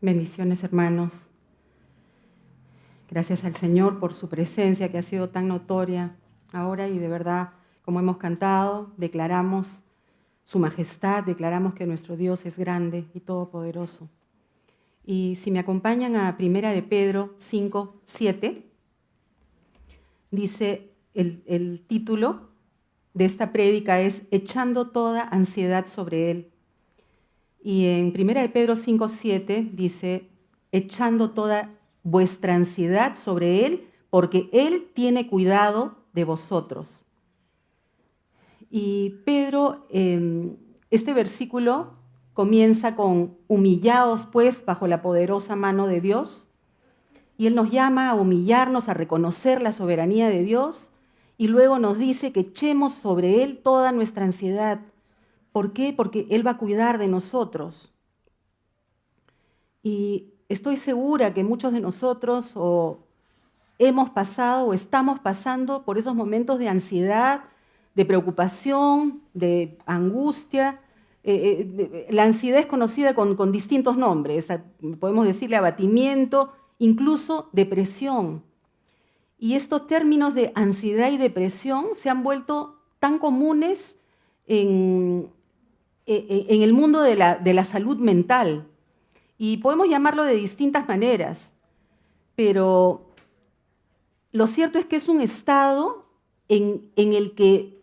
Bendiciones, hermanos. Gracias al Señor por su presencia que ha sido tan notoria ahora y de verdad, como hemos cantado, declaramos su majestad, declaramos que nuestro Dios es grande y todopoderoso. Y si me acompañan a 1 de Pedro 5, 7, dice el título de esta prédica es Echando toda ansiedad sobre Él. Y en 1 de Pedro 5, 7 dice, echando toda vuestra ansiedad sobre Él, porque Él tiene cuidado de vosotros. Y Pedro, este versículo comienza con, humillaos pues bajo la poderosa mano de Dios, y Él nos llama a humillarnos, a reconocer la soberanía de Dios, y luego nos dice que echemos sobre Él toda nuestra ansiedad. ¿Por qué? Porque Él va a cuidar de nosotros. Y estoy segura que muchos de nosotros hemos pasado o estamos pasando por esos momentos de ansiedad, de preocupación, de angustia. La ansiedad es conocida con distintos nombres. Podemos decirle abatimiento, incluso depresión. Y estos términos de ansiedad y depresión se han vuelto tan comunes en el mundo de la salud mental. Y podemos llamarlo de distintas maneras, pero lo cierto es que es un estado en el que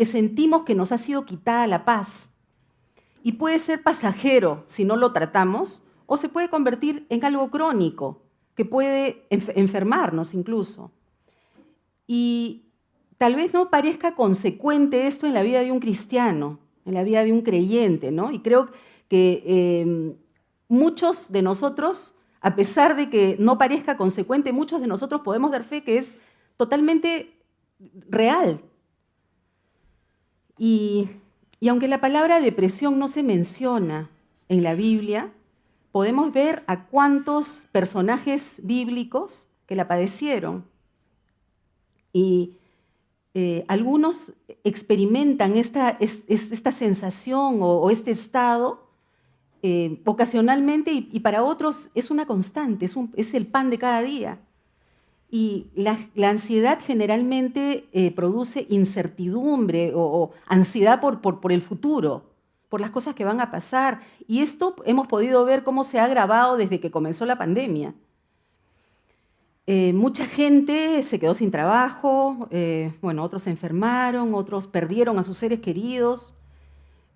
sentimos que nos ha sido quitada la paz. Y puede ser pasajero si no lo tratamos, o se puede convertir en algo crónico, que puede enfermarnos incluso. Y tal vez no parezca consecuente esto en la vida de un cristiano, en la vida de un creyente, ¿no? Y creo que muchos de nosotros, a pesar de que no parezca consecuente, muchos de nosotros podemos dar fe que es totalmente real. Y aunque la palabra depresión no se menciona en la Biblia, podemos ver a cuántos personajes bíblicos que la padecieron. Y algunos experimentan esta sensación o este estado ocasionalmente y para otros es una constante, es el pan de cada día. Y la ansiedad generalmente produce incertidumbre o ansiedad por el futuro, por las cosas que van a pasar. Y esto hemos podido ver cómo se ha agravado desde que comenzó la pandemia. Mucha gente se quedó sin trabajo, otros se enfermaron, otros perdieron a sus seres queridos.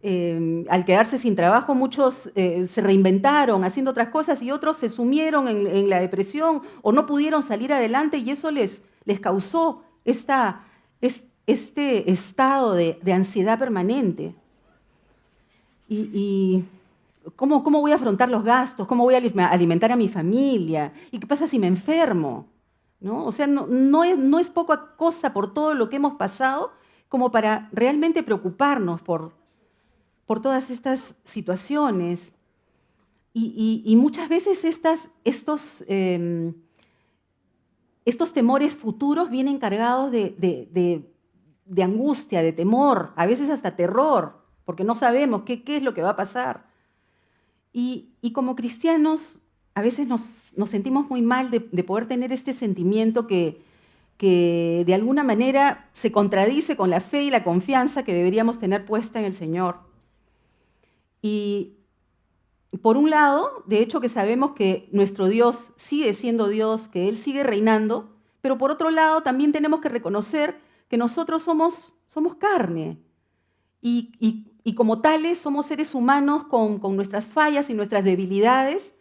Al quedarse sin trabajo, muchos se reinventaron haciendo otras cosas y otros se sumieron en la depresión o no pudieron salir adelante y eso les causó este estado de ansiedad permanente. Y ¿cómo voy a afrontar los gastos? ¿Cómo voy a alimentar a mi familia? ¿Y qué pasa si me enfermo? ¿No? O sea, no es poca cosa por todo lo que hemos pasado como para realmente preocuparnos por todas estas situaciones. Y muchas veces estos temores futuros vienen cargados de angustia, de temor, a veces hasta terror, porque no sabemos qué es lo que va a pasar. Y como cristianos, a veces nos sentimos muy mal de poder tener este sentimiento que de alguna manera se contradice con la fe y la confianza que deberíamos tener puesta en el Señor. Y por un lado, de hecho que sabemos que nuestro Dios sigue siendo Dios, que Él sigue reinando, pero por otro lado también tenemos que reconocer que nosotros somos carne y como tales somos seres humanos con nuestras fallas y nuestras debilidades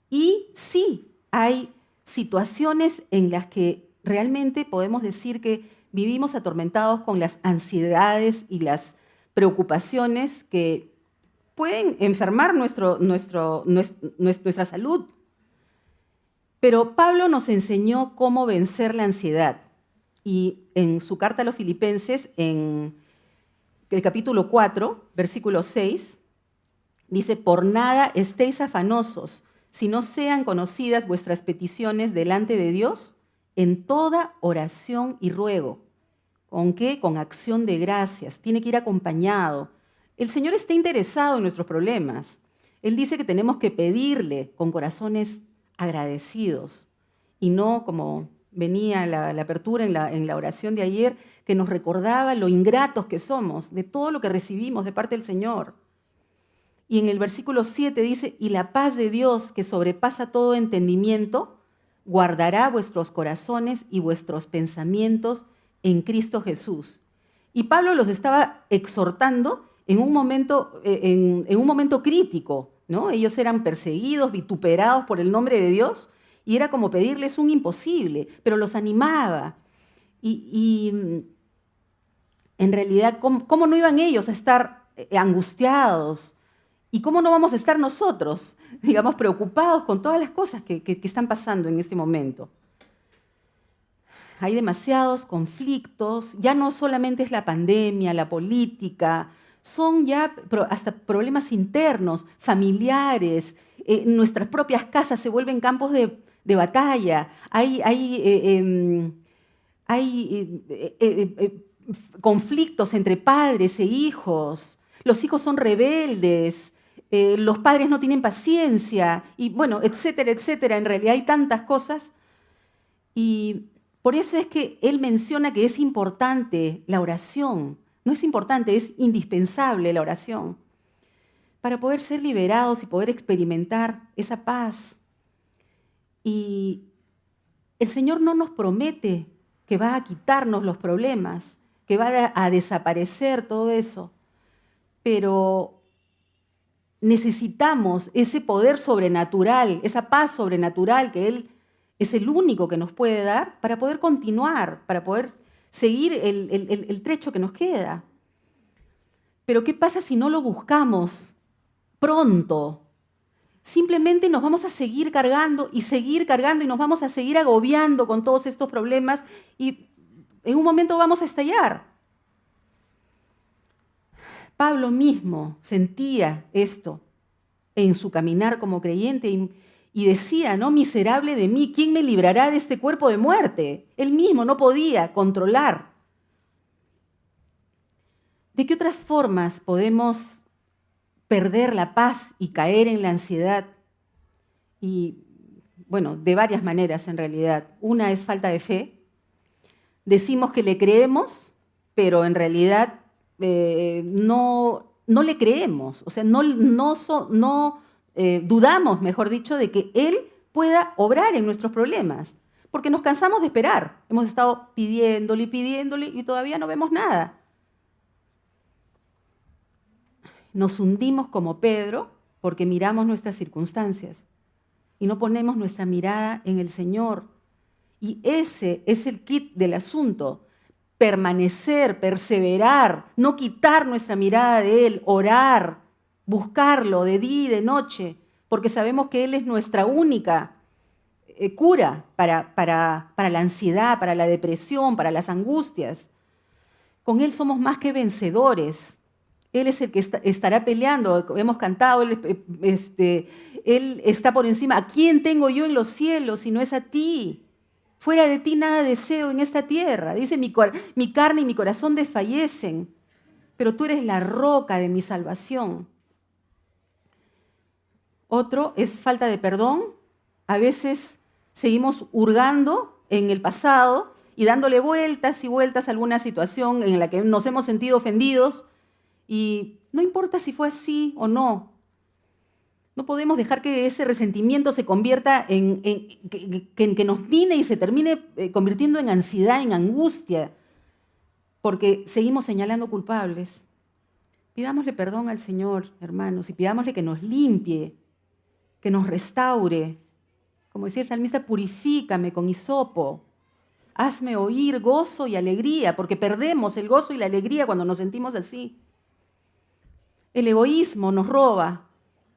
y sí hay situaciones en las que realmente podemos decir que vivimos atormentados con las ansiedades y las preocupaciones que pueden enfermar nuestra salud. Pero Pablo nos enseñó cómo vencer la ansiedad. Y en su carta a los Filipenses, en el capítulo 4, versículo 6, dice, por nada estéis afanosos, si no sean conocidas vuestras peticiones delante de Dios, en toda oración y ruego. ¿Con qué? Con acción de gracias. Tiene que ir acompañado. El Señor está interesado en nuestros problemas. Él dice que tenemos que pedirle con corazones agradecidos y no como venía la apertura en la oración de ayer, que nos recordaba lo ingratos que somos de todo lo que recibimos de parte del Señor. Y en el versículo 7 dice, y la paz de Dios que sobrepasa todo entendimiento, guardará vuestros corazones y vuestros pensamientos en Cristo Jesús. Y Pablo los estaba exhortando en un momento, en un momento crítico, ¿no? Ellos eran perseguidos, vituperados por el nombre de Dios, y era como pedirles un imposible, pero los animaba. Y en realidad, ¿cómo no iban ellos a estar angustiados? ¿Y cómo no vamos a estar nosotros, digamos, preocupados con todas las cosas que están pasando en este momento? Hay demasiados conflictos, ya no solamente es la pandemia, la política, son ya hasta problemas internos, familiares, nuestras propias casas se vuelven campos de batalla, hay conflictos entre padres e hijos, los hijos son rebeldes, los padres no tienen paciencia, y bueno, etcétera, etcétera. En realidad hay tantas cosas. Y por eso es que él menciona que es importante la oración. No es importante, es indispensable la oración para poder ser liberados y poder experimentar esa paz. Y el Señor no nos promete que va a quitarnos los problemas, que va a desaparecer todo eso, pero necesitamos ese poder sobrenatural, esa paz sobrenatural que Él es el único que nos puede dar para poder continuar, para poder seguir el trecho que nos queda. Pero ¿qué pasa si no lo buscamos pronto? Simplemente nos vamos a seguir cargando y nos vamos a seguir agobiando con todos estos problemas y en un momento vamos a estallar. Pablo mismo sentía esto en su caminar como creyente y decía, ¿no? Miserable de mí, ¿quién me librará de este cuerpo de muerte? Él mismo no podía controlar. ¿De qué otras formas podemos perder la paz y caer en la ansiedad? Y bueno, de varias maneras en realidad. Una es falta de fe. Decimos que le creemos, pero en realidad no le creemos. O sea, no dudamos, mejor dicho, de que Él pueda obrar en nuestros problemas. Porque nos cansamos de esperar. Hemos estado pidiéndole y pidiéndole y todavía no vemos nada. Nos hundimos como Pedro porque miramos nuestras circunstancias y no ponemos nuestra mirada en el Señor. Y ese es el kit del asunto. Permanecer, perseverar, no quitar nuestra mirada de Él, orar, buscarlo de día y de noche, porque sabemos que Él es nuestra única cura para la ansiedad, para la depresión, para las angustias. Con Él somos más que vencedores. Él es el que estará peleando, hemos cantado, Él está por encima. ¿A quién tengo yo en los cielos si no es a ti? Fuera de ti nada deseo en esta tierra. Dice, mi carne y mi corazón desfallecen, pero tú eres la roca de mi salvación. Otro es falta de perdón. A veces seguimos hurgando en el pasado y dándole vueltas y vueltas a alguna situación en la que nos hemos sentido ofendidos. Y no importa si fue así o no. No podemos dejar que ese resentimiento se convierta en que nos mine y se termine convirtiendo en ansiedad, en angustia, porque seguimos señalando culpables. Pidámosle perdón al Señor, hermanos, y pidámosle que nos limpie, que nos restaure. Como decía el salmista, purifícame con hisopo. Hazme oír gozo y alegría, porque perdemos el gozo y la alegría cuando nos sentimos así. El egoísmo nos roba,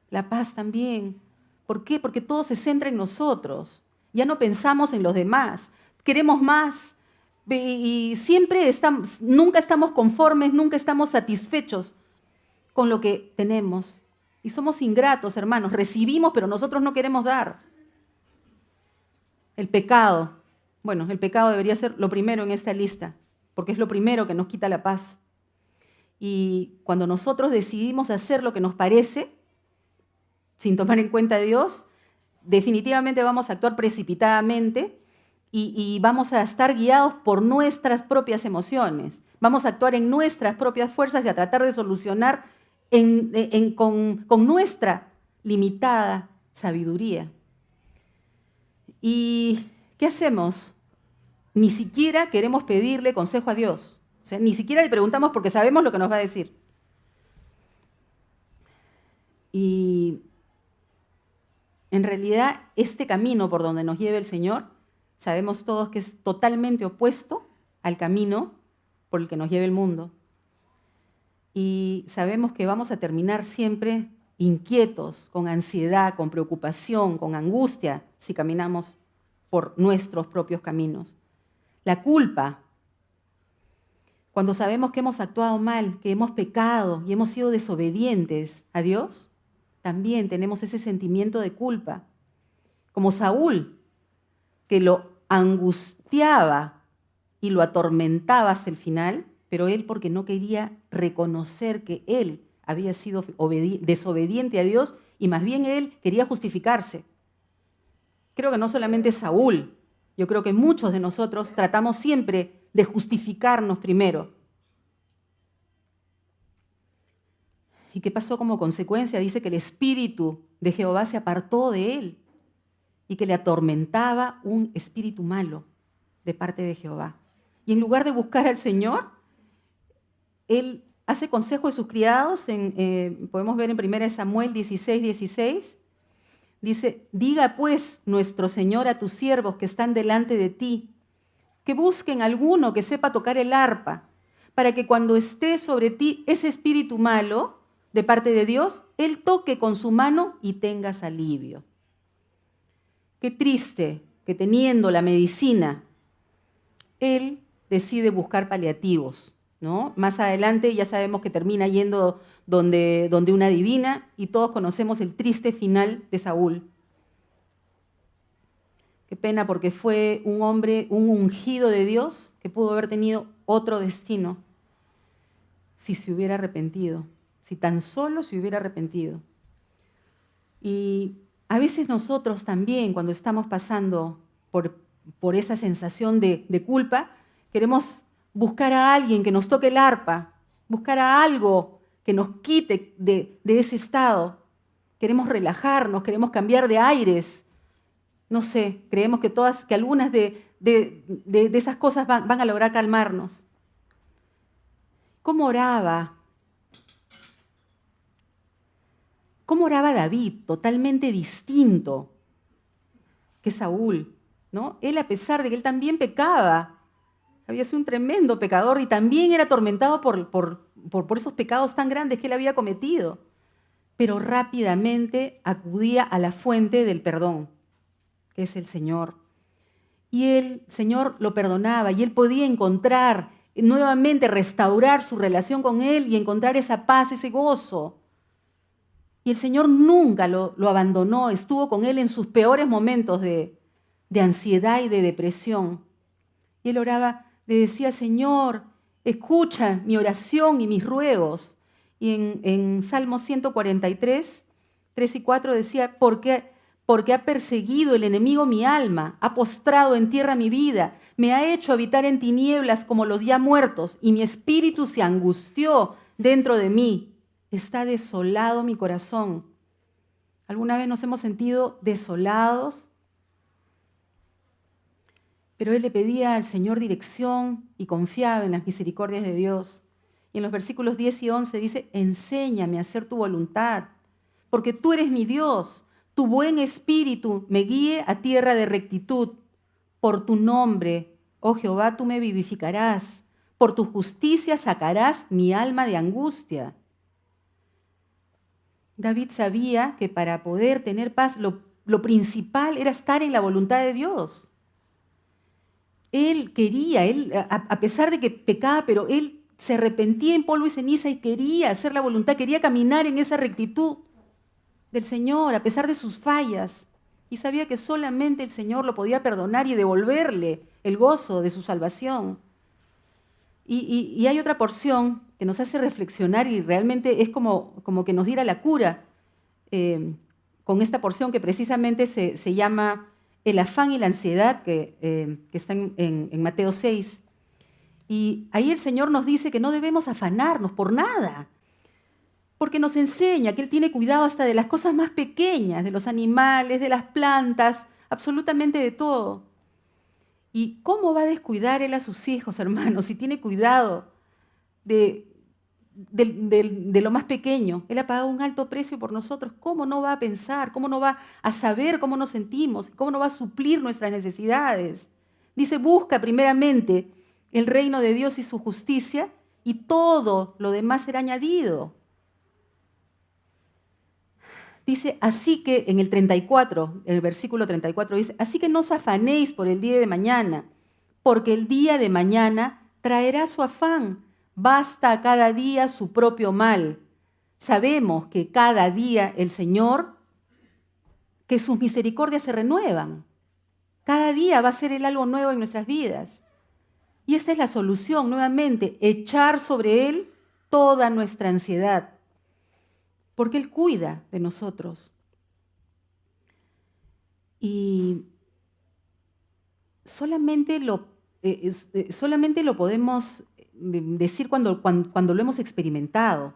la paz también. ¿Por qué? Porque todo se centra en nosotros. Ya no pensamos en los demás. Queremos más. Y siempre nunca estamos conformes, nunca estamos satisfechos con lo que tenemos. Y somos ingratos, hermanos. Recibimos, pero nosotros no queremos dar. El pecado. Bueno, el pecado debería ser lo primero en esta lista, porque es lo primero que nos quita la paz. Y cuando nosotros decidimos hacer lo que nos parece, sin tomar en cuenta a Dios, definitivamente vamos a actuar precipitadamente y vamos a estar guiados por nuestras propias emociones. Vamos a actuar en nuestras propias fuerzas y a tratar de solucionar con nuestra limitada sabiduría. ¿Y qué hacemos? Ni siquiera queremos pedirle consejo a Dios. O sea, ni siquiera le preguntamos porque sabemos lo que nos va a decir. Y en realidad, este camino por donde nos lleva el Señor, sabemos todos que es totalmente opuesto al camino por el que nos lleva el mundo. Y sabemos que vamos a terminar siempre inquietos, con ansiedad, con preocupación, con angustia, si caminamos por nuestros propios caminos. La culpa, cuando sabemos que hemos actuado mal, que hemos pecado y hemos sido desobedientes a Dios, también tenemos ese sentimiento de culpa. Como Saúl, que lo angustiaba y lo atormentaba hasta el final, pero él porque no quería reconocer que él había sido desobediente a Dios y más bien él quería justificarse. Creo que no solamente Saúl, yo creo que muchos de nosotros tratamos siempre de justificarnos primero. ¿Y qué pasó como consecuencia? Dice que el espíritu de Jehová se apartó de él y que le atormentaba un espíritu malo de parte de Jehová. Y en lugar de buscar al Señor, él hace consejo de sus criados, podemos ver en 1 Samuel 16:16, dice, diga pues nuestro Señor a tus siervos que están delante de ti, que busquen alguno que sepa tocar el arpa, para que cuando esté sobre ti ese espíritu malo de parte de Dios, él toque con su mano y tengas alivio. Qué triste que teniendo la medicina, él decide buscar paliativos, ¿no? Más adelante ya sabemos que termina yendo donde una adivina y todos conocemos el triste final de Saúl. Qué pena porque fue un hombre, un ungido de Dios que pudo haber tenido otro destino si se hubiera arrepentido, si tan solo se hubiera arrepentido. Y a veces nosotros también, cuando estamos pasando por esa sensación de culpa, queremos buscar a alguien que nos toque el arpa, buscar a algo que nos quite de ese estado. Queremos relajarnos, queremos cambiar de aires. No sé, creemos que algunas de esas cosas van a lograr calmarnos. ¿Cómo oraba? ¿Cómo oraba David? Totalmente distinto que Saúl, ¿no? Él, a pesar de que él también pecaba, había sido un tremendo pecador y también era atormentado por esos pecados tan grandes que él había cometido, pero rápidamente acudía a la fuente del perdón, que es el Señor. Y el Señor lo perdonaba y él podía encontrar, nuevamente restaurar su relación con él y encontrar esa paz, ese gozo. Y el Señor nunca lo abandonó, estuvo con él en sus peores momentos de ansiedad y de depresión. Y él oraba, le decía, Señor, escucha mi oración y mis ruegos. Y en Salmo 143, 3 y 4 decía, porque ha perseguido el enemigo mi alma, ha postrado en tierra mi vida, me ha hecho habitar en tinieblas como los ya muertos, y mi espíritu se angustió dentro de mí. Está desolado mi corazón. ¿Alguna vez nos hemos sentido desolados? Pero él le pedía al Señor dirección y confiaba en las misericordias de Dios. Y en los versículos 10 y 11 dice, enséñame a hacer tu voluntad, porque tú eres mi Dios. Tu buen espíritu me guíe a tierra de rectitud. Por tu nombre, oh Jehová, tú me vivificarás. Por tu justicia sacarás mi alma de angustia. David sabía que para poder tener paz, lo principal era estar en la voluntad de Dios. Él quería, a pesar de que pecaba, pero él se arrepentía en polvo y ceniza y quería hacer la voluntad, quería caminar en esa rectitud del Señor, a pesar de sus fallas. Y sabía que solamente el Señor lo podía perdonar y devolverle el gozo de su salvación. Y hay otra porción que nos hace reflexionar y realmente es como que nos diera la cura. con esta porción que precisamente se llama el afán y la ansiedad, que está en Mateo 6. Y ahí el Señor nos dice que no debemos afanarnos por nada, porque nos enseña que Él tiene cuidado hasta de las cosas más pequeñas, de los animales, de las plantas, absolutamente de todo. ¿Y cómo va a descuidar Él a sus hijos, hermanos, si tiene cuidado de lo más pequeño? Él ha pagado un alto precio por nosotros. ¿Cómo no va a pensar? ¿Cómo no va a saber cómo nos sentimos? ¿Cómo no va a suplir nuestras necesidades? Dice, busca primeramente el reino de Dios y su justicia, y todo lo demás será añadido. Dice, así que en el 34, el versículo 34 dice, así que no os afanéis por el día de mañana, porque el día de mañana traerá su afán. Basta a cada día su propio mal. Sabemos que cada día el Señor, que sus misericordias se renuevan. Cada día va a ser Él algo nuevo en nuestras vidas. Y esta es la solución, nuevamente, echar sobre Él toda nuestra ansiedad, porque Él cuida de nosotros. Y solamente lo podemos decir cuando lo hemos experimentado,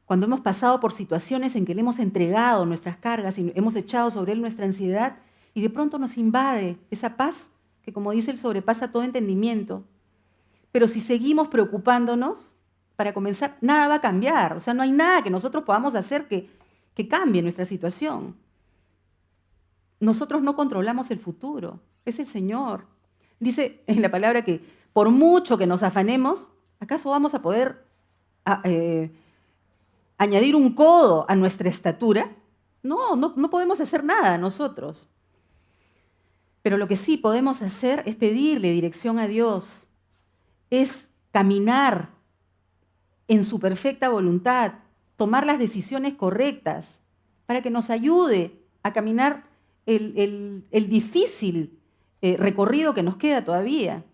cuando hemos pasado por situaciones en que le hemos entregado nuestras cargas y hemos echado sobre Él nuestra ansiedad, y de pronto nos invade esa paz que, como dice Él, sobrepasa todo entendimiento. Pero si seguimos preocupándonos, para comenzar, nada va a cambiar. O sea, no hay nada que nosotros podamos hacer que cambie nuestra situación. Nosotros no controlamos el futuro, es el Señor. Dice en la palabra que por mucho que nos afanemos, ¿acaso vamos a poder añadir un codo a nuestra estatura? No podemos hacer nada nosotros. Pero lo que sí podemos hacer es pedirle dirección a Dios, es caminar en su perfecta voluntad, tomar las decisiones correctas para que nos ayude a caminar el difícil recorrido que nos queda todavía,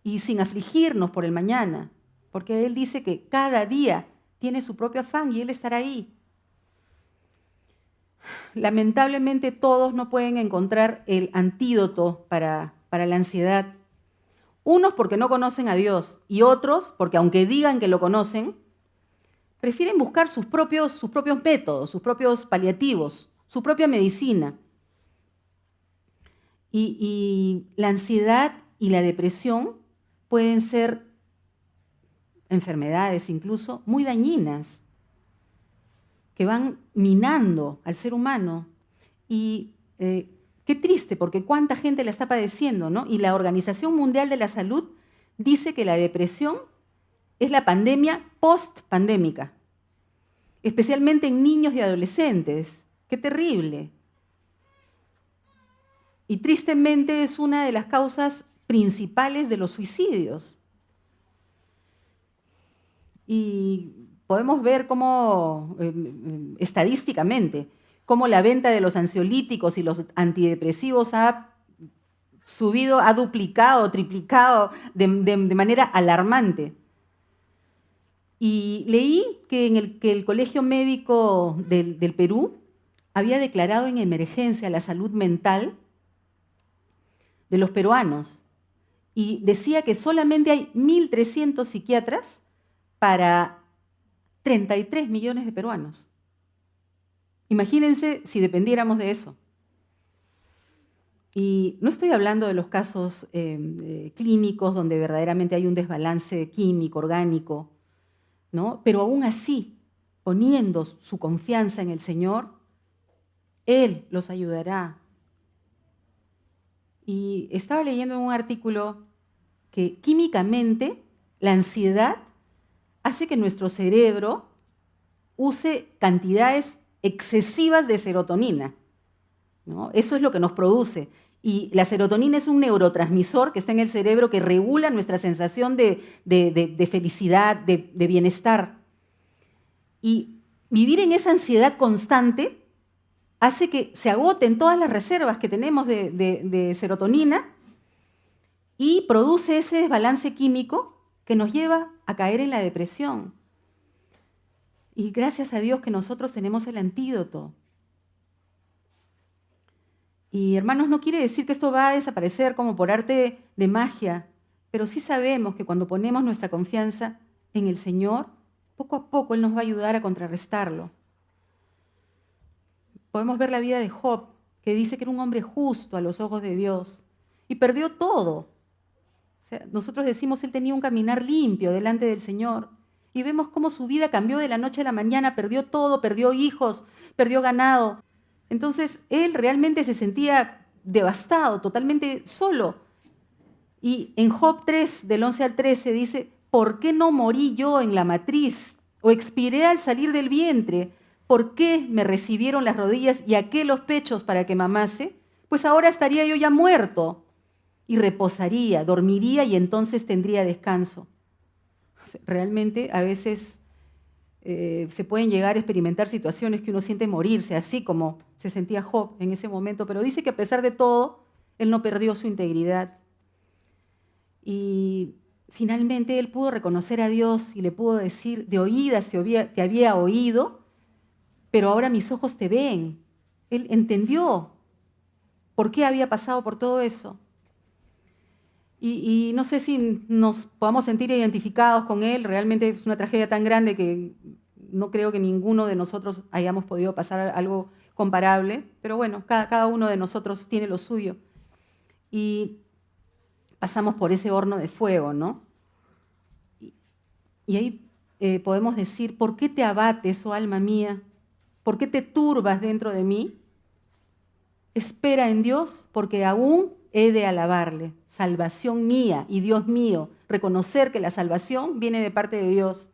y sin afligirnos por el mañana, porque Él dice que cada día tiene su propio afán y Él estará ahí. Lamentablemente todos no pueden encontrar el antídoto para la ansiedad. Unos porque no conocen a Dios y otros porque, aunque digan que lo conocen, prefieren buscar sus propios métodos, sus propios paliativos, su propia medicina. Y la ansiedad y la depresión pueden ser enfermedades incluso muy dañinas, que van minando al ser humano. Y qué triste, porque cuánta gente la está padeciendo, ¿no? Y la Organización Mundial de la Salud dice que la depresión es la pandemia post-pandémica, especialmente en niños y adolescentes. ¡Qué terrible! Y tristemente es una de las causas principales de los suicidios. Y podemos ver cómo, estadísticamente, cómo la venta de los ansiolíticos y los antidepresivos ha subido, ha duplicado, triplicado de manera alarmante. Y leí que el Colegio Médico del Perú había declarado en emergencia la salud mental de los peruanos, y decía que solamente hay 1.300 psiquiatras para 33 millones de peruanos. Imagínense si dependiéramos de eso. Y no estoy hablando de los casos clínicos donde verdaderamente hay un desbalance químico, orgánico, ¿no? Pero aún así, poniendo su confianza en el Señor, Él los ayudará. Y estaba leyendo en un artículo que químicamente la ansiedad hace que nuestro cerebro use cantidades excesivas de serotonina, ¿no? Eso es lo que nos produce. Y la serotonina es un neurotransmisor que está en el cerebro que regula nuestra sensación de felicidad, de bienestar. Y vivir en esa ansiedad constante hace que se agoten todas las reservas que tenemos de serotonina y produce ese desbalance químico que nos lleva a caer en la depresión. Y gracias a Dios que nosotros tenemos el antídoto. Y hermanos, no quiere decir que esto va a desaparecer como por arte de magia, pero sí sabemos que cuando ponemos nuestra confianza en el Señor, poco a poco Él nos va a ayudar a contrarrestarlo. Podemos ver la vida de Job, que dice que era un hombre justo a los ojos de Dios y perdió todo. O sea, nosotros decimos él tenía un caminar limpio delante del Señor y vemos cómo su vida cambió de la noche a la mañana, perdió todo, perdió hijos, perdió ganado. Entonces él realmente se sentía devastado, totalmente solo. Y en Job 3, del 11 al 13, dice, ¿por qué no morí yo en la matriz o expiré al salir del vientre? ¿Por qué me recibieron las rodillas y aqué los pechos para que mamase? Pues ahora estaría yo ya muerto y reposaría, dormiría y entonces tendría descanso. Realmente a veces se pueden llegar a experimentar situaciones que uno siente morirse, así como se sentía Job en ese momento, pero dice que a pesar de todo, él no perdió su integridad. Y finalmente él pudo reconocer a Dios y le pudo decir, de oídas te había oído, pero ahora mis ojos te ven. Él entendió por qué había pasado por todo eso. Y no sé si nos podamos sentir identificados con él, realmente es una tragedia tan grande que no creo que ninguno de nosotros hayamos podido pasar algo comparable, pero bueno, cada uno de nosotros tiene lo suyo. Y pasamos por ese horno de fuego, ¿no? Y ahí podemos decir, ¿por qué te abates, oh alma mía? ¿Por qué te turbas dentro de mí? Espera en Dios, porque aún he de alabarle. Salvación mía y Dios mío. Reconocer que la salvación viene de parte de Dios.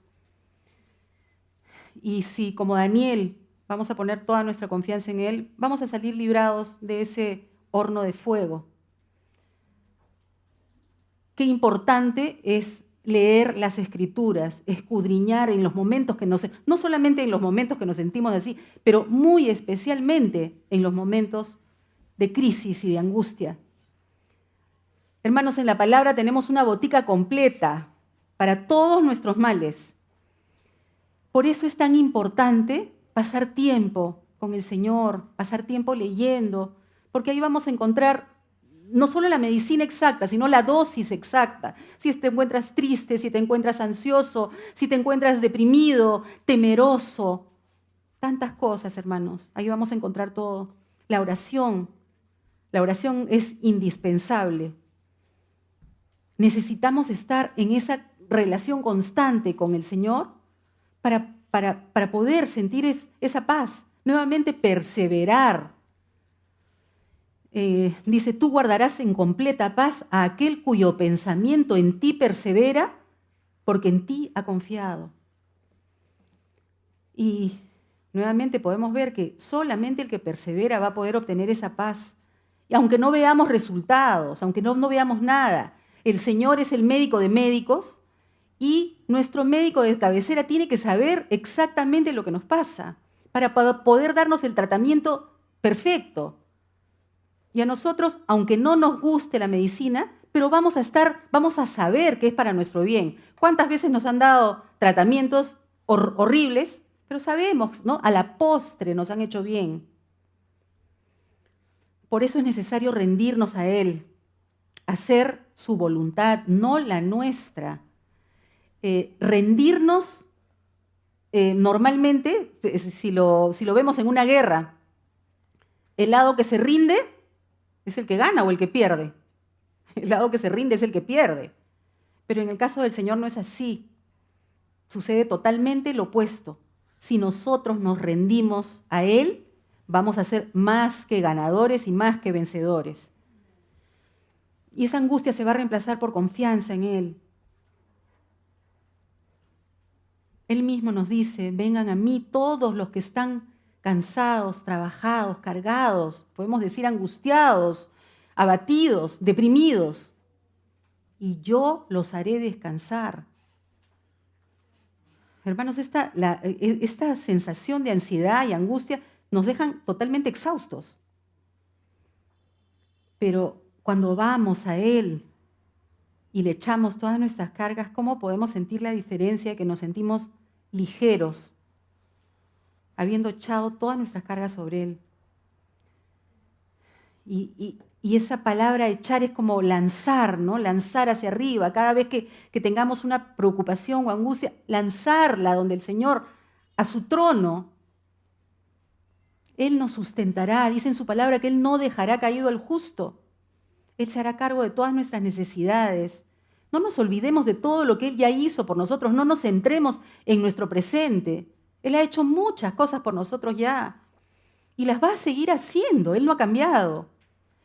Y si, como Daniel, vamos a poner toda nuestra confianza en Él, vamos a salir librados de ese horno de fuego. Qué importante es leer las Escrituras, escudriñar en los momentos que no solamente en los momentos que nos sentimos así, pero muy especialmente en los momentos de crisis y de angustia. Hermanos, en la palabra tenemos una botica completa para todos nuestros males. Por eso es tan importante pasar tiempo con el Señor, pasar tiempo leyendo, porque ahí vamos a encontrar no solo la medicina exacta, sino la dosis exacta. Si te encuentras triste, si te encuentras ansioso, si te encuentras deprimido, temeroso, tantas cosas, hermanos. Ahí vamos a encontrar todo. La oración es indispensable. Necesitamos estar en esa relación constante con el Señor para poder sentir esa paz. Nuevamente, perseverar. Dice, tú guardarás en completa paz a aquel cuyo pensamiento en ti persevera, porque en ti ha confiado. Y nuevamente podemos ver que solamente el que persevera va a poder obtener esa paz. Y aunque no veamos resultados, aunque no veamos nada, el Señor es el médico de médicos y nuestro médico de cabecera tiene que saber exactamente lo que nos pasa para poder darnos el tratamiento perfecto. Y a nosotros, aunque no nos guste la medicina, pero vamos a saber que es para nuestro bien. ¿Cuántas veces nos han dado tratamientos horribles? Pero sabemos, ¿no? A la postre nos han hecho bien. Por eso es necesario rendirnos a Él, hacer su voluntad, no la nuestra. Rendirnos normalmente, si lo vemos en una guerra, el lado que se rinde es el que gana o el que pierde. El lado que se rinde es el que pierde. Pero en el caso del Señor no es así. Sucede totalmente lo opuesto. Si nosotros nos rendimos a Él, vamos a ser más que ganadores y más que vencedores. Y esa angustia se va a reemplazar por confianza en Él. Él mismo nos dice, vengan a mí todos los que están cansados, trabajados, cargados, podemos decir angustiados, abatidos, deprimidos, y yo los haré descansar. Hermanos, esta sensación de ansiedad y angustia nos dejan totalmente exhaustos. Pero cuando vamos a Él y le echamos todas nuestras cargas, ¿cómo podemos sentir la diferencia de que nos sentimos ligeros, habiendo echado todas nuestras cargas sobre Él? Y esa palabra echar es como lanzar, ¿no? Lanzar hacia arriba. Cada vez que tengamos una preocupación o angustia, lanzarla donde el Señor, a su trono. Él nos sustentará. Dice en su palabra que Él no dejará caído al justo. Él se hará cargo de todas nuestras necesidades. No nos olvidemos de todo lo que Él ya hizo por nosotros. No nos centremos en nuestro presente. Él ha hecho muchas cosas por nosotros ya. Y las va a seguir haciendo. Él no ha cambiado.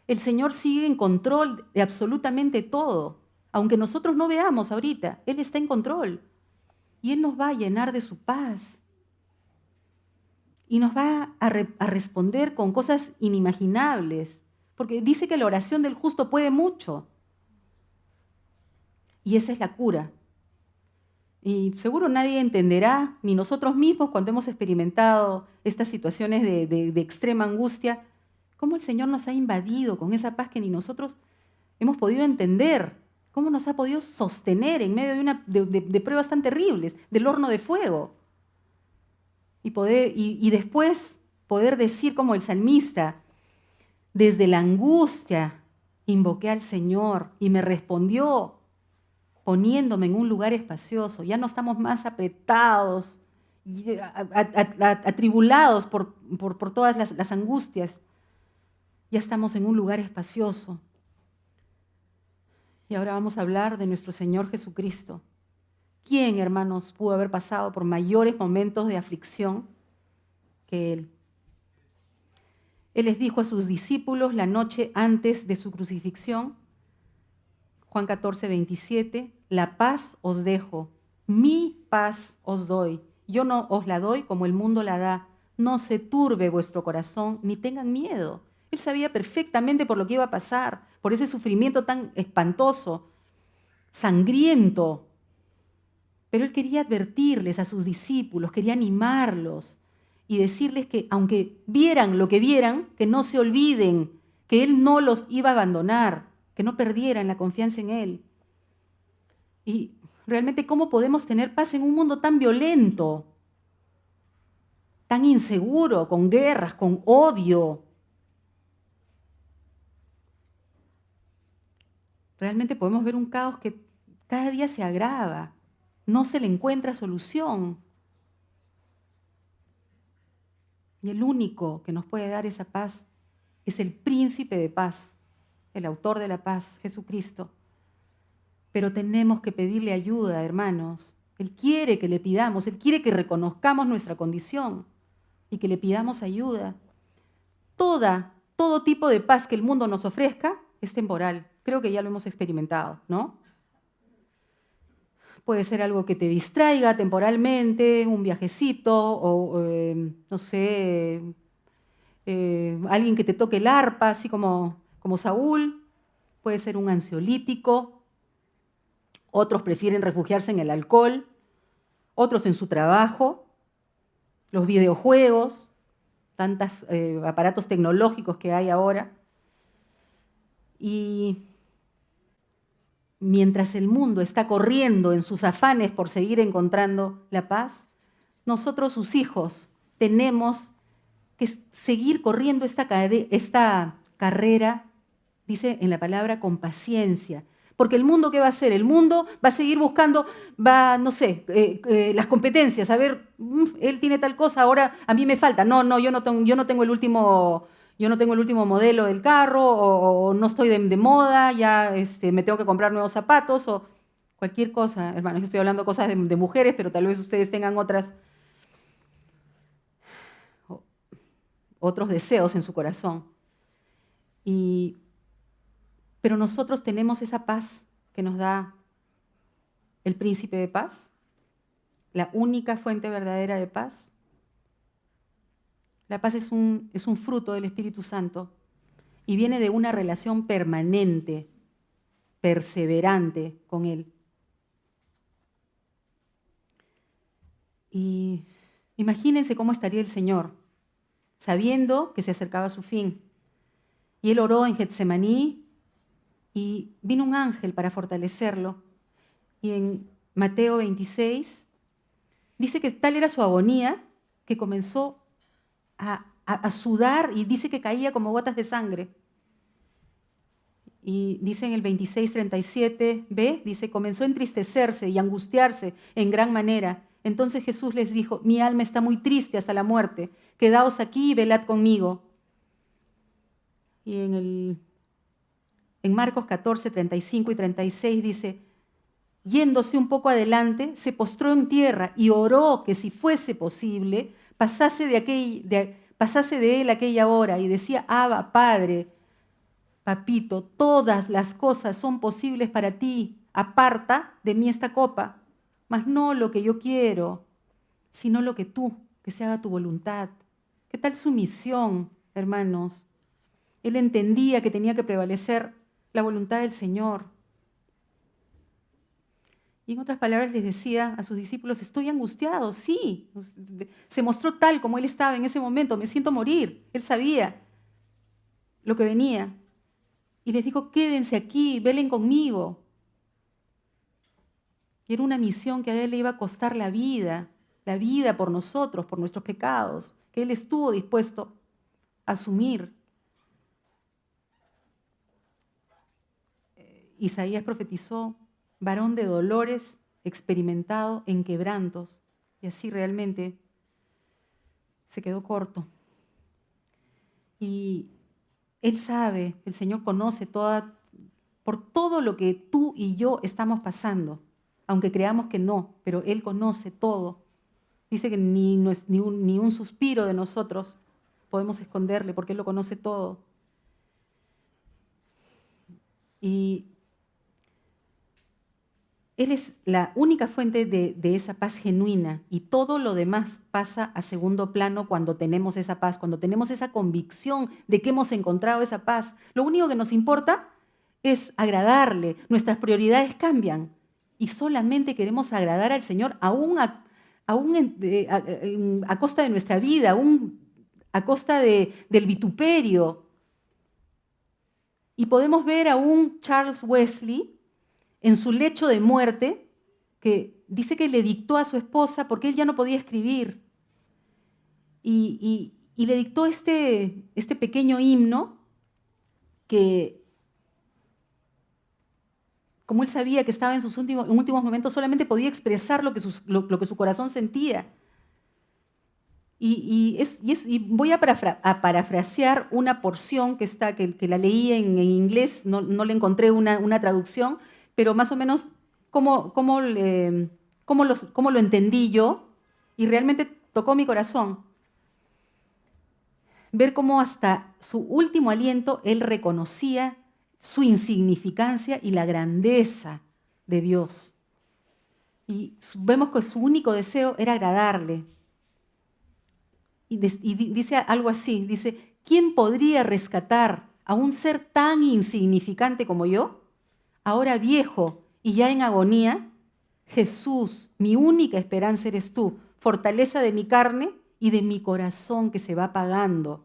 El Señor sigue en control de absolutamente todo. Aunque nosotros no veamos ahorita, Él está en control. Y Él nos va a llenar de su paz. Y nos va a responder con cosas inimaginables. Porque dice que la oración del justo puede mucho. Y esa es la cura. Y seguro nadie entenderá, ni nosotros mismos cuando hemos experimentado estas situaciones de extrema angustia, cómo el Señor nos ha invadido con esa paz que ni nosotros hemos podido entender, cómo nos ha podido sostener en medio de pruebas tan terribles, del horno de fuego. Y después poder decir como el salmista, desde la angustia invoqué al Señor y me respondió poniéndome en un lugar espacioso. Ya no estamos más apretados, atribulados por todas las angustias. Ya estamos en un lugar espacioso. Y ahora vamos a hablar de nuestro Señor Jesucristo. ¿Quién, hermanos, pudo haber pasado por mayores momentos de aflicción que Él? Él les dijo a sus discípulos la noche antes de su crucifixión, Juan 14, 27, la paz os dejo, mi paz os doy. Yo no os la doy como el mundo la da. No se turbe vuestro corazón, ni tengan miedo. Él sabía perfectamente por lo que iba a pasar, por ese sufrimiento tan espantoso, sangriento. Pero Él quería advertirles a sus discípulos, quería animarlos y decirles que aunque vieran lo que vieran, que no se olviden, que Él no los iba a abandonar, que no perdieran la confianza en Él. Y realmente, ¿cómo podemos tener paz en un mundo tan violento, tan inseguro, con guerras, con odio? Realmente podemos ver un caos que cada día se agrava, no se le encuentra solución. Y el único que nos puede dar esa paz es el príncipe de paz, el autor de la paz, Jesucristo. Pero tenemos que pedirle ayuda, hermanos. Él quiere que le pidamos, Él quiere que reconozcamos nuestra condición y que le pidamos ayuda. Todo tipo de paz que el mundo nos ofrezca es temporal. Creo que ya lo hemos experimentado, ¿no? Puede ser algo que te distraiga temporalmente, un viajecito o, no sé, alguien que te toque el arpa, así como Saúl. Puede ser un ansiolítico. Otros prefieren refugiarse en el alcohol, otros en su trabajo, los videojuegos, tantos aparatos tecnológicos que hay ahora. Y mientras el mundo está corriendo en sus afanes por seguir encontrando la paz, nosotros, sus hijos, tenemos que seguir corriendo esta carrera, dice en la palabra, con paciencia. Porque el mundo, ¿qué va a hacer? El mundo va a seguir buscando, no sé, las competencias. A ver, él tiene tal cosa, ahora a mí me falta. No, yo no tengo el último modelo del carro, o no estoy de moda, ya me tengo que comprar nuevos zapatos, o cualquier cosa. Hermano, yo estoy hablando cosas de mujeres, pero tal vez ustedes tengan otros deseos en su corazón. Pero nosotros tenemos esa paz que nos da el príncipe de paz, la única fuente verdadera de paz. La paz es un fruto del Espíritu Santo y viene de una relación permanente, perseverante con Él. Y imagínense cómo estaría el Señor, sabiendo que se acercaba su fin. Y Él oró en Getsemaní y vino un ángel para fortalecerlo. Y en Mateo 26 dice que tal era su agonía que comenzó a sudar y dice que caía como gotas de sangre. Y dice en el 26:37b, dice, comenzó a entristecerse y angustiarse en gran manera. Entonces Jesús les dijo, mi alma está muy triste hasta la muerte, quedaos aquí y velad conmigo. Y en Marcos 14:35 y 36 dice, yéndose un poco adelante, se postró en tierra y oró que si fuese posible, pasase de él aquella hora, y decía, Abba, Padre, Papito, todas las cosas son posibles para ti, aparta de mí esta copa, mas no lo que yo quiero, sino lo que tú, que se haga tu voluntad. ¿Qué tal su misión, hermanos? Él entendía que tenía que prevalecer la voluntad del Señor. Y en otras palabras les decía a sus discípulos, estoy angustiado, sí. Se mostró tal como él estaba en ese momento, me siento morir. Él sabía lo que venía. Y les dijo, quédense aquí, velen conmigo. Y era una misión que a él le iba a costar la vida por nosotros, por nuestros pecados, que él estuvo dispuesto a asumir. Isaías profetizó, varón de dolores, experimentado en quebrantos, y así realmente se quedó corto. Y Él sabe, el Señor conoce por todo lo que tú y yo estamos pasando, aunque creamos que no, pero Él conoce todo. Dice que ni un suspiro de nosotros podemos esconderle, porque Él lo conoce todo. Y Él es la única fuente de esa paz genuina, y todo lo demás pasa a segundo plano cuando tenemos esa paz, cuando tenemos esa convicción de que hemos encontrado esa paz. Lo único que nos importa es agradarle, nuestras prioridades cambian y solamente queremos agradar al Señor aún a costa de nuestra vida, aún a costa del vituperio. Y podemos ver a un Charles Wesley en su lecho de muerte, que dice que le dictó a su esposa porque él ya no podía escribir. Y le dictó este pequeño himno que, como él sabía que estaba en sus últimos momentos, solamente podía expresar lo que su corazón sentía. Y voy a parafrasear una porción que la leí en inglés, no le encontré una traducción, pero más o menos cómo lo entendí yo, y realmente tocó mi corazón. Ver cómo hasta su último aliento él reconocía su insignificancia y la grandeza de Dios. Y vemos que su único deseo era agradarle. Y dice algo así, dice, ¿quién podría rescatar a un ser tan insignificante como yo? Ahora viejo y ya en agonía, Jesús, mi única esperanza eres tú, fortaleza de mi carne y de mi corazón que se va apagando.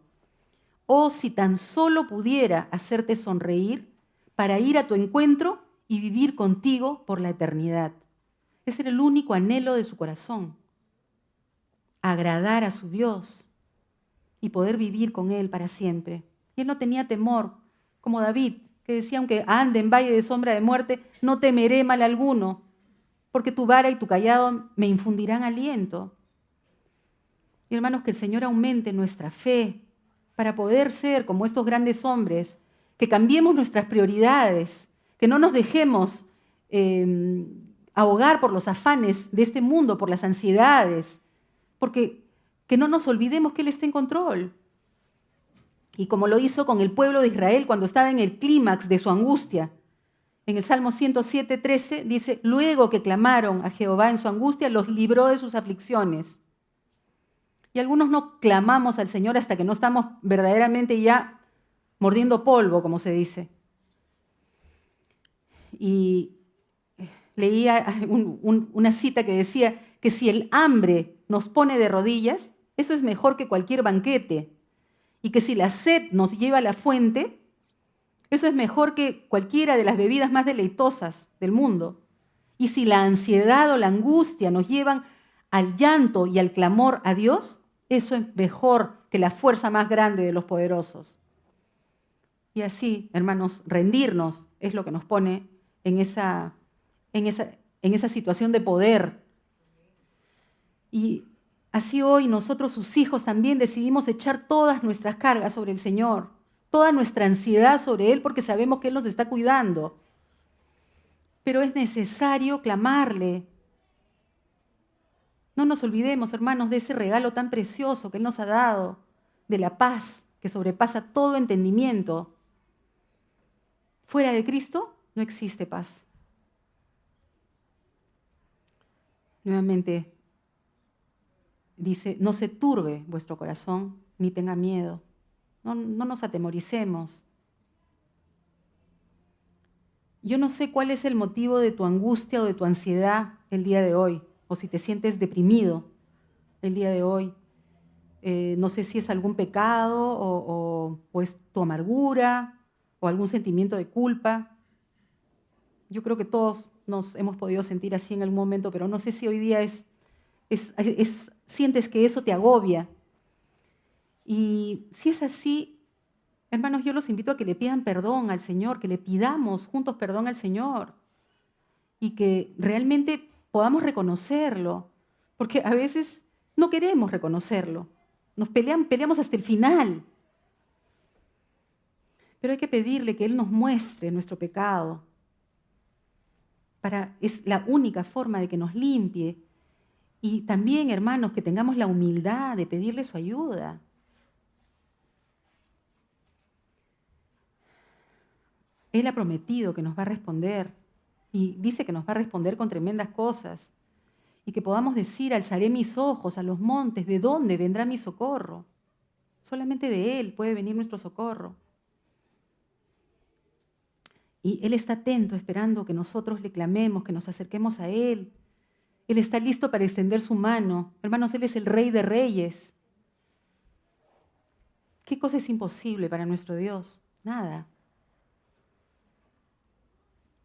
Oh, si tan solo pudiera hacerte sonreír para ir a tu encuentro y vivir contigo por la eternidad. Ese era el único anhelo de su corazón, agradar a su Dios y poder vivir con Él para siempre. Y él no tenía temor, como David, que decía, aunque ande en valle de sombra de muerte, no temeré mal alguno, porque tu vara y tu cayado me infundirán aliento. Y hermanos, que el Señor aumente nuestra fe para poder ser como estos grandes hombres, que cambiemos nuestras prioridades, que no nos dejemos ahogar por los afanes de este mundo, por las ansiedades, porque que no nos olvidemos que Él está en control. Y como lo hizo con el pueblo de Israel cuando estaba en el clímax de su angustia. En el Salmo 107:13 dice, luego que clamaron a Jehová en su angustia, los libró de sus aflicciones. Y algunos no clamamos al Señor hasta que no estamos verdaderamente ya mordiendo polvo, como se dice. Y leía una cita que decía que si el hambre nos pone de rodillas, eso es mejor que cualquier banquete. Y que si la sed nos lleva a la fuente, eso es mejor que cualquiera de las bebidas más deleitosas del mundo. Y si la ansiedad o la angustia nos llevan al llanto y al clamor a Dios, eso es mejor que la fuerza más grande de los poderosos. Y así, hermanos, rendirnos es lo que nos pone en esa situación de poder. Y así hoy nosotros, sus hijos, también decidimos echar todas nuestras cargas sobre el Señor, toda nuestra ansiedad sobre Él, porque sabemos que Él nos está cuidando. Pero es necesario clamarle. No nos olvidemos, hermanos, de ese regalo tan precioso que Él nos ha dado, de la paz que sobrepasa todo entendimiento. Fuera de Cristo no existe paz. Nuevamente dice, no se turbe vuestro corazón, ni tenga miedo. No nos atemoricemos. Yo no sé cuál es el motivo de tu angustia o de tu ansiedad el día de hoy, o si te sientes deprimido el día de hoy. No sé si es algún pecado o es tu amargura o algún sentimiento de culpa. Yo creo que todos nos hemos podido sentir así en algún momento, pero no sé si hoy día sientes que eso te agobia. Y si es así, hermanos, yo los invito a que le pidan perdón al Señor, que le pidamos juntos perdón al Señor y que realmente podamos reconocerlo, porque a veces no queremos reconocerlo. Nos peleamos hasta el final. Pero hay que pedirle que Él nos muestre nuestro pecado. Es la única forma de que nos limpie. Y también, hermanos, que tengamos la humildad de pedirle su ayuda. Él ha prometido que nos va a responder. Y dice que nos va a responder con tremendas cosas. Y que podamos decir, alzaré mis ojos a los montes, ¿de dónde vendrá mi socorro? Solamente de Él puede venir nuestro socorro. Y Él está atento, esperando que nosotros le clamemos, que nos acerquemos a Él. Él está listo para extender su mano. Hermanos, Él es el Rey de Reyes. ¿Qué cosa es imposible para nuestro Dios? Nada.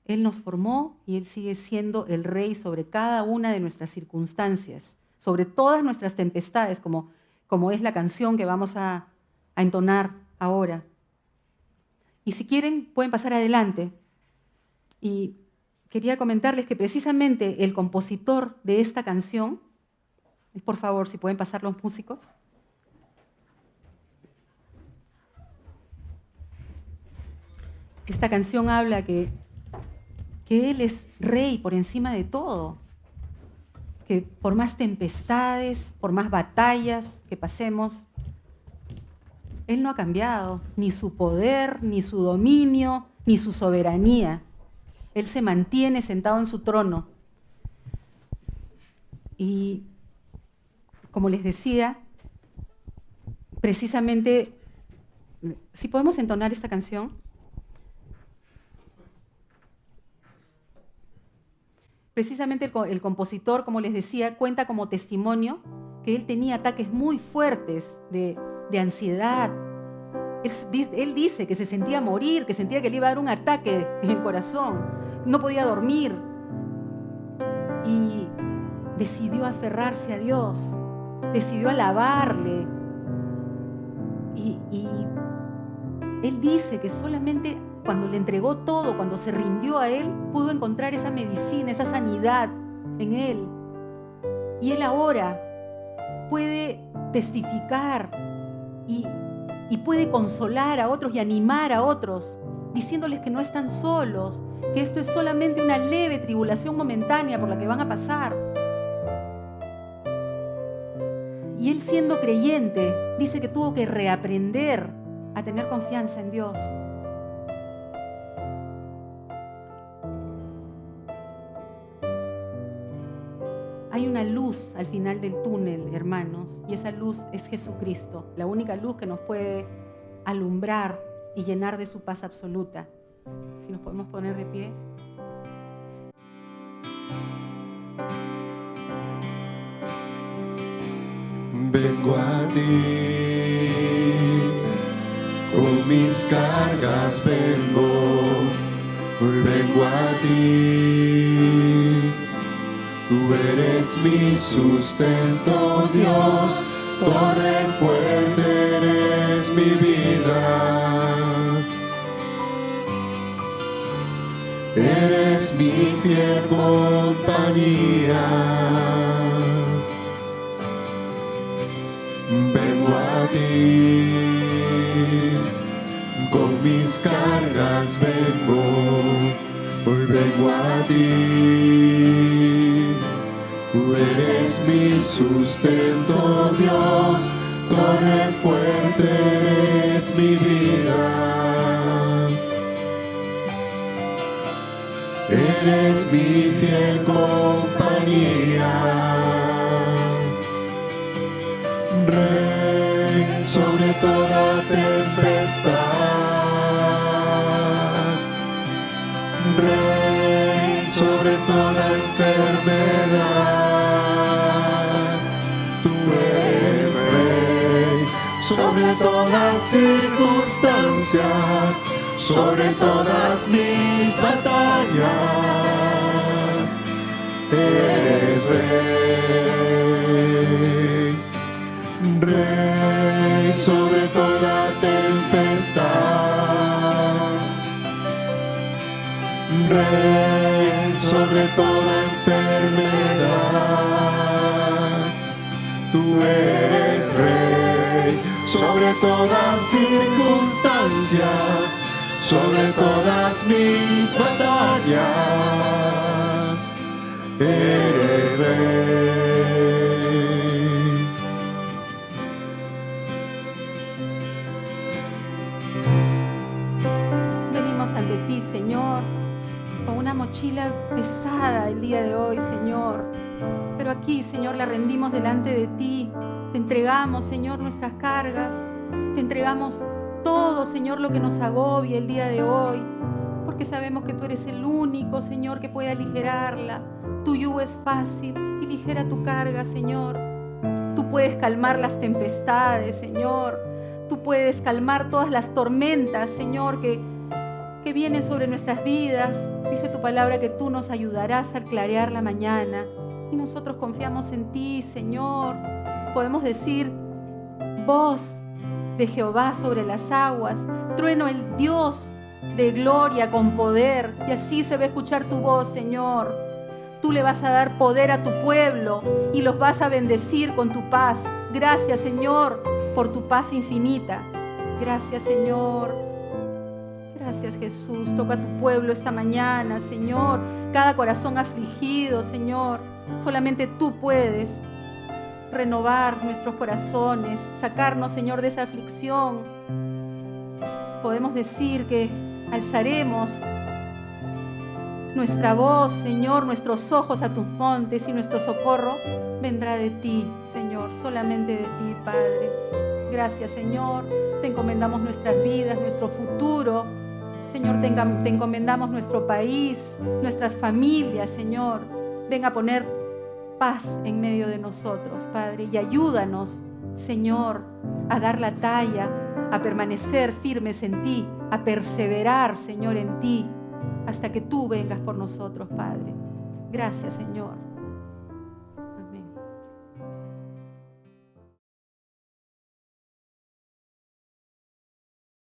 Él nos formó y Él sigue siendo el Rey sobre cada una de nuestras circunstancias, sobre todas nuestras tempestades, como es la canción que vamos a entonar ahora. Y si quieren, pueden pasar adelante. Y quería comentarles que precisamente el compositor de esta canción, por favor, si pueden pasar los músicos. Esta canción habla que Él es rey por encima de todo, que por más tempestades, por más batallas que pasemos, Él no ha cambiado, ni su poder, ni su dominio, ni su soberanía. Él se mantiene sentado en su trono. Y como les decía, precisamente, si podemos entonar esta canción. Precisamente el compositor, como les decía, cuenta como testimonio que él tenía ataques muy fuertes de ansiedad. Él dice que se sentía morir, que sentía que le iba a dar un ataque en el corazón. No podía dormir. Y decidió aferrarse a Dios, decidió alabarle. Y él dice que solamente cuando le entregó todo, cuando se rindió a Él, pudo encontrar esa medicina, esa sanidad en Él. Y Él ahora puede testificar y puede consolar a otros y animar a otros, diciéndoles que no están solos, que esto es solamente una leve tribulación momentánea por la que van a pasar. Y Él, siendo creyente, dice que tuvo que reaprender a tener confianza en Dios. Hay una luz al final del túnel, hermanos, y esa luz es Jesucristo, la única luz que nos puede alumbrar y llenar de su paz absoluta. Si nos podemos poner de pie. Vengo a ti, con mis cargas hoy vengo a ti. Tú eres mi sustento, Dios, torre fuerte eres mi vida. eres mi fiel compañía. Vengo a ti, con mis cargas vengo, hoy vengo a ti. Tú eres mi sustento, Dios, torre fuerte eres mi vida. Eres mi fiel compañía. Rey sobre toda tempestad, Rey sobre toda enfermedad. Tú eres Rey sobre todas circunstancias, sobre todas mis batallas. Eres Rey, Rey sobre toda tempestad, Rey sobre toda enfermedad. Tú eres Rey sobre toda circunstancia, sobre todas mis batallas. Eres Rey. Venimos ante ti, Señor, con una mochila pesada el día de hoy, Señor. Pero aquí, Señor, la rendimos delante de ti. Te entregamos, Señor, nuestras cargas. Te entregamos todo, Señor, lo que nos agobia el día de hoy. Porque sabemos que tú eres el único, Señor, que puede aligerarla. Tu yugo es fácil y ligera tu carga, Señor. Tú puedes calmar las tempestades, Señor. Tú puedes calmar todas las tormentas, Señor, que vienen sobre nuestras vidas. Dice tu palabra que tú nos ayudarás a clarear la mañana. Y nosotros confiamos en ti, Señor. Podemos decir, voz de Jehová sobre las aguas, trueno el Dios de gloria con poder. Y así se va a escuchar tu voz, Señor. Tú le vas a dar poder a tu pueblo y los vas a bendecir con tu paz. Gracias, Señor, por tu paz infinita. Gracias, Señor. Gracias, Jesús. Toca a tu pueblo esta mañana, Señor. Cada corazón afligido, Señor. Solamente tú puedes renovar nuestros corazones, sacarnos, Señor, de esa aflicción. Podemos decir que alzaremos nuestra voz, Señor, nuestros ojos a tus montes, y nuestro socorro vendrá de ti, Señor, solamente de ti, Padre. Gracias, Señor. Te encomendamos nuestras vidas, nuestro futuro. Señor, te encomendamos nuestro país, nuestras familias, Señor. Ven a poner paz en medio de nosotros, Padre, y ayúdanos, Señor, a dar la talla, a permanecer firmes en ti, a perseverar, Señor, en ti, hasta que tú vengas por nosotros, Padre. Gracias, Señor.